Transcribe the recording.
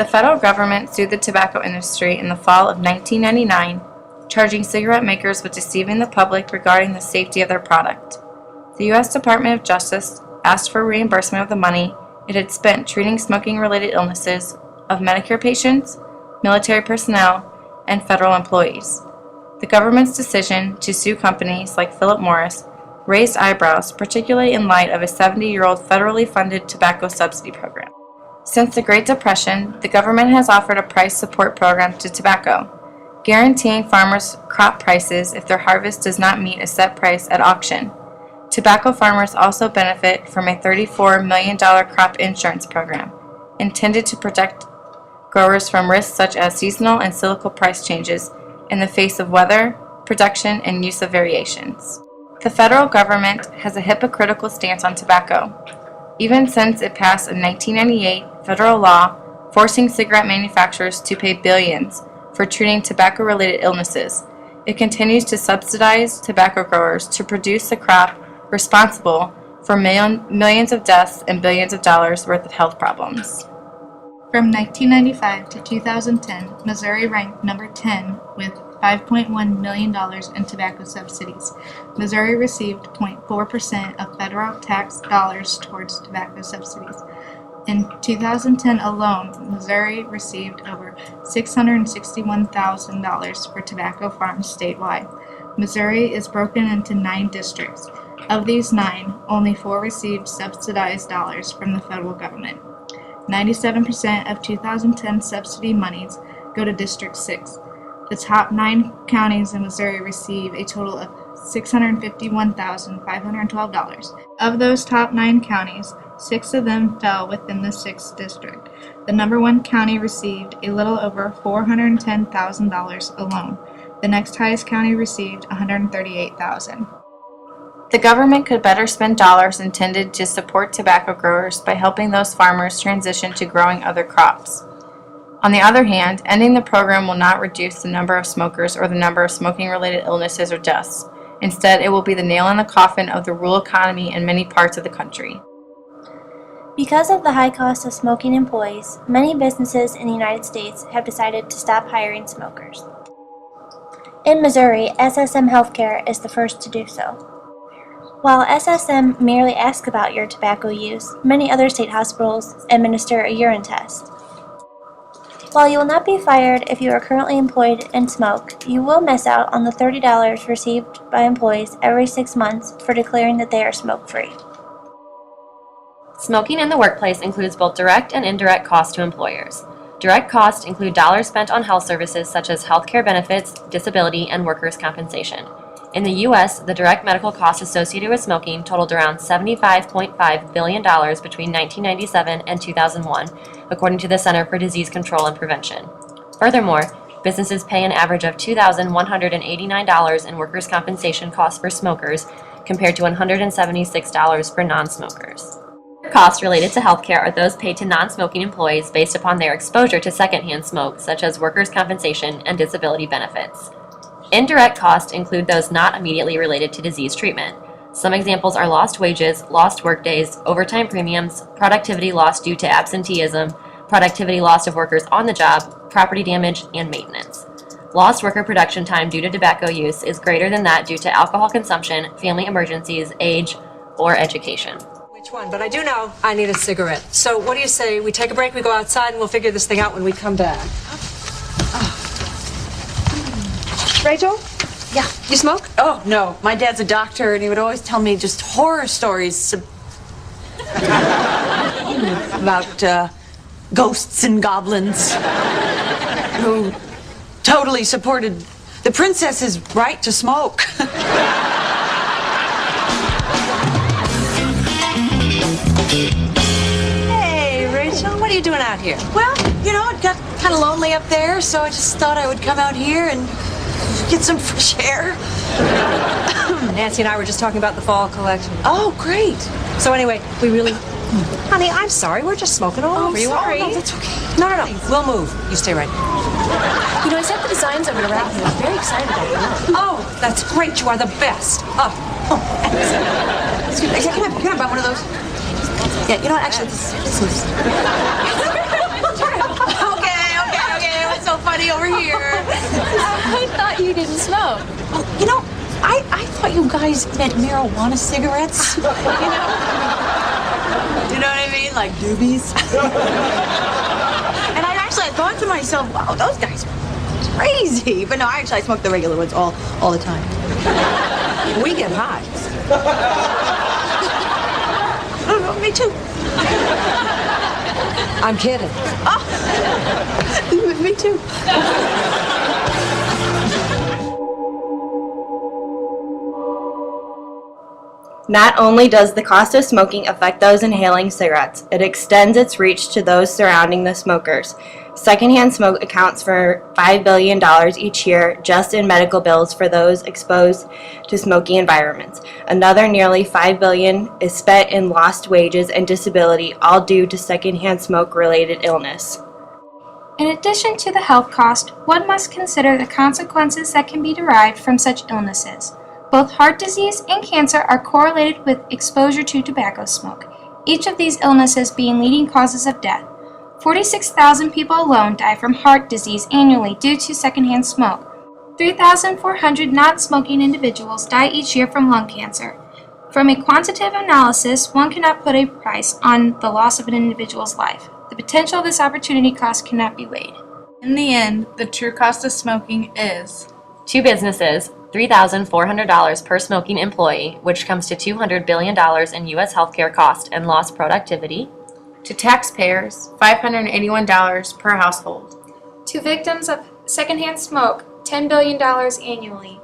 The federal government sued the tobacco industry in the fall of 1999, charging cigarette makers with deceiving the public regarding the safety of their product. The U.S. Department of Justice asked for reimbursement of the money it had spent treating smoking-related illnesses of Medicare patients, military personnel, and federal employees. The government's decision to sue companies like Philip Morris raised eyebrows, particularly in light of a 70-year-old federally funded tobacco subsidy program. Since the Great Depression, the government has offered a price support program to tobacco, guaranteeing farmers crop prices if their harvest does not meet a set price at auction. Tobacco farmers also benefit from a $34 million crop insurance program, intended to protect growers from risks such as seasonal and cyclical price changes in the face of weather, production, and use of variations. The federal government has a hypocritical stance on tobacco, even since it passed a 1998 federal law forcing cigarette manufacturers to pay billions for treating tobacco-related illnesses. It continues to subsidize tobacco growers to produce the crop responsible for millions of deaths and billions of dollars worth of health problems. From 1995 to 2010, Missouri ranked number 10 with $5.1 million in tobacco subsidies. Missouri received 0.4% of federal tax dollars towards tobacco subsidies. In 2010 alone, Missouri received over $661,000 for tobacco farms statewide. Missouri is broken into 9 districts. Of these 9, only 4 received subsidized dollars from the federal government. 97% of 2010 subsidy monies go to District 6. The top 9 counties in Missouri receive a total of $651,512. Of those top 9 counties, 6 of them fell within the 6th district. The number 1 county received a little over $410,000 alone. The next highest county received $138,000. The government could better spend dollars intended to support tobacco growers by helping those farmers transition to growing other crops. On the other hand, ending the program will not reduce the number of smokers or the number of smoking-related illnesses or deaths. Instead, it will be the nail in the coffin of the rural economy in many parts of the country. Because of the high cost of smoking employees, many businesses in the United States have decided to stop hiring smokers. In Missouri, SSM Healthcare is the first to do so. While SSM merely asks about your tobacco use, many other state hospitals administer a urine test. While you will not be fired if you are currently employed and smoke, you will miss out on the $30 received by employees every 6 months for declaring that they are smoke-free. Smoking in the workplace includes both direct and indirect costs to employers. Direct costs include dollars spent on health services such as health care benefits, disability, and workers' compensation. In the U.S., the direct medical costs associated with smoking totaled around $75.5 billion between 1997 and 2001, according to the Center for Disease Control and Prevention. Furthermore, businesses pay an average of $2,189 in workers' compensation costs for smokers, compared to $176 for non-smokers. Costs related to healthcare are those paid to non-smoking employees based upon their exposure to secondhand smoke, such as workers' compensation and disability benefits. Indirect costs include those not immediately related to disease treatment. Some examples are lost wages, lost workdays, overtime premiums, productivity loss due to absenteeism, productivity loss of workers on the job, property damage, and maintenance. Lost worker production time due to tobacco use is greater than that due to alcohol consumption, family emergencies, age, or education. Which one? But I do know I need a cigarette. So what do you say we take a break, we go outside, and we'll figure this thing out when we come back? Rachel? Yeah. You smoke? Oh, no. My dad's a doctor, and he would always tell me just horror stories about ghosts and goblins who totally supported the princess's right to smoke. Hey, Rachel, what are you doing out here? Well, you know, it got kind of lonely up there, so I just thought I would come out here and get some fresh air. Nancy and I were just talking about the fall collection. Oh, great. So anyway, we really... Honey, I'm sorry. We're just smoking all over. You all right? No, that's okay. No. We'll move. You stay right. You know, I sent the designs over to Ralph, and I'm very excited about them. Oh, that's great. You are the best. Oh, Excuse me, can I buy one of those? Yeah, you know what, actually, this is... how funny over here. I thought you didn't smoke. You know, I thought you guys meant marijuana cigarettes. You know what I mean? Like doobies. And I thought to myself, wow, those guys are crazy. But no, I smoke the regular ones all the time. We get high. Oh, me too. I'm kidding. Oh, me too. Not only does the cost of smoking affect those inhaling cigarettes, it extends its reach to those surrounding the smokers. Secondhand smoke accounts for $5 billion each year just in medical bills for those exposed to smoky environments. Another nearly $5 billion is spent in lost wages and disability, all due to secondhand smoke-related illness. In addition to the health cost, one must consider the consequences that can be derived from such illnesses. Both heart disease and cancer are correlated with exposure to tobacco smoke, each of these illnesses being leading causes of death. 46,000 people alone die from heart disease annually due to secondhand smoke. 3,400 non-smoking individuals die each year from lung cancer. From a quantitative analysis, one cannot put a price on the loss of an individual's life. The potential of this opportunity cost cannot be weighed. In the end, the true cost of smoking is To businesses, $3,400 per smoking employee, which comes to $200 billion in U.S. healthcare cost and lost productivity. To taxpayers, $581 per household. To victims of secondhand smoke, $10 billion annually.